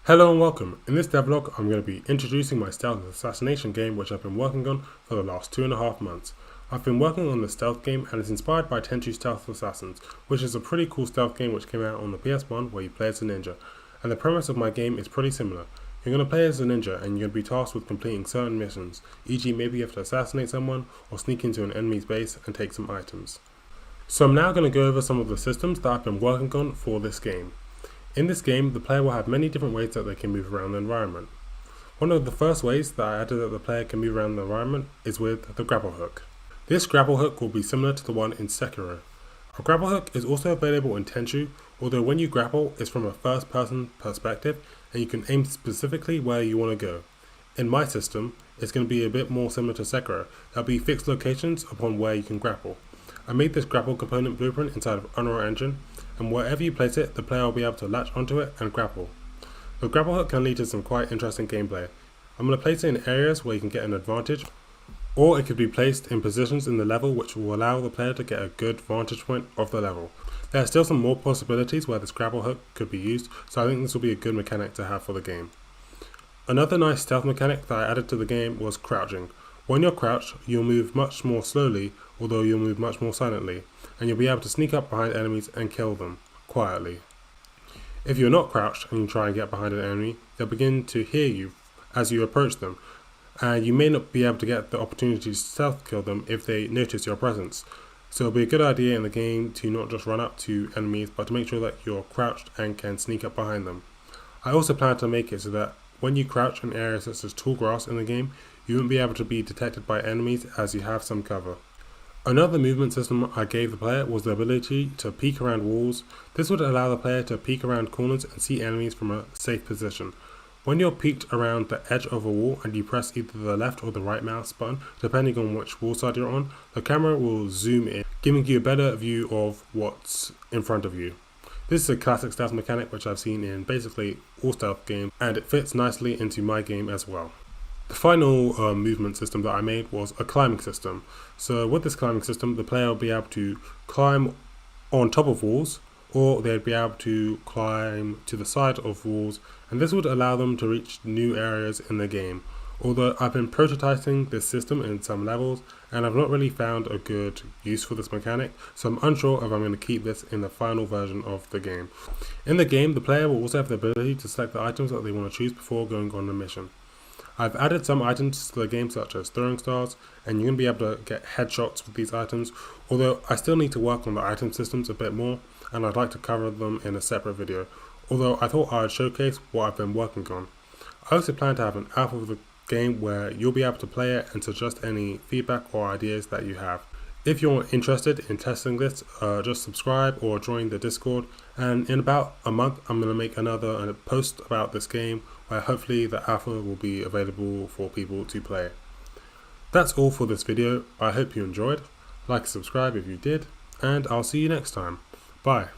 Hello and welcome. In this devlog, I'm going to be introducing my stealth assassination game which I've been working on for the last 2.5 months. I've been working on the stealth game and it's inspired by Tenchu Stealth Assassins, which is a pretty cool stealth game which came out on the PS1 where you play as a ninja. And the premise of my game is pretty similar. You're going to play as a ninja and you're going to be tasked with completing certain missions, e.g. maybe you have to assassinate someone or sneak into an enemy's base and take some items. So I'm now going to go over some of the systems that I've been working on for this game. In this game, the player will have many different ways that they can move around the environment. One of the first ways that I added that the player can move around the environment is with the Grapple Hook. This Grapple Hook will be similar to the one in Sekiro. A Grapple Hook is also available in Tenchu, although when you grapple, it's from a first-person perspective and you can aim specifically where you want to go. In my system, it's going to be a bit more similar to Sekiro. There'll be fixed locations upon where you can grapple. I made this grapple component blueprint inside of Unreal Engine, and wherever you place it, the player will be able to latch onto it and grapple. The grapple hook can lead to some quite interesting gameplay. I'm going to place it in areas where you can get an advantage, or it could be placed in positions in the level which will allow the player to get a good vantage point of the level. There are still some more possibilities where this grapple hook could be used, so I think this will be a good mechanic to have for the game. Another nice stealth mechanic that I added to the game was crouching. When you're crouched, you'll move much more slowly, although you'll move much more silently, and you'll be able to sneak up behind enemies and kill them quietly. If you're not crouched and you try and get behind an enemy, they'll begin to hear you as you approach them, and you may not be able to get the opportunity to stealth kill them if they notice your presence. So it'll be a good idea in the game to not just run up to enemies, but to make sure that you're crouched and can sneak up behind them. I also plan to make it so that when you crouch in areas such as tall grass in the game, you won't be able to be detected by enemies as you have some cover. Another movement system I gave the player was the ability to peek around walls. This would allow the player to peek around corners and see enemies from a safe position. When you're peeked around the edge of a wall and you press either the left or the right mouse button, depending on which wall side you're on, the camera will zoom in, giving you a better view of what's in front of you. This is a classic stealth mechanic which I've seen in basically all stealth games, and it fits nicely into my game as well. The final movement system that I made was a climbing system. So with this climbing system, the player will be able to climb on top of walls, or they'd be able to climb to the side of walls, and this would allow them to reach new areas in the game. Although I've been prototyping this system in some levels, and I've not really found a good use for this mechanic, so I'm unsure if I'm going to keep this in the final version of the game. In the game, the player will also have the ability to select the items that they want to choose before going on a mission. I've added some items to the game such as throwing stars, and you're going to be able to get headshots with these items, although I still need to work on the item systems a bit more, and I'd like to cover them in a separate video, although I thought I'd showcase what I've been working on. I also plan to have an alpha of the game where you'll be able to play it and suggest any feedback or ideas that you have. If you're interested in testing this, just subscribe or join the Discord, and in about a month I'm going to make another post about this game where hopefully the alpha will be available for people to play. That's all for this video. I hope you enjoyed. Like and subscribe if you did, and I'll see you next time. Bye.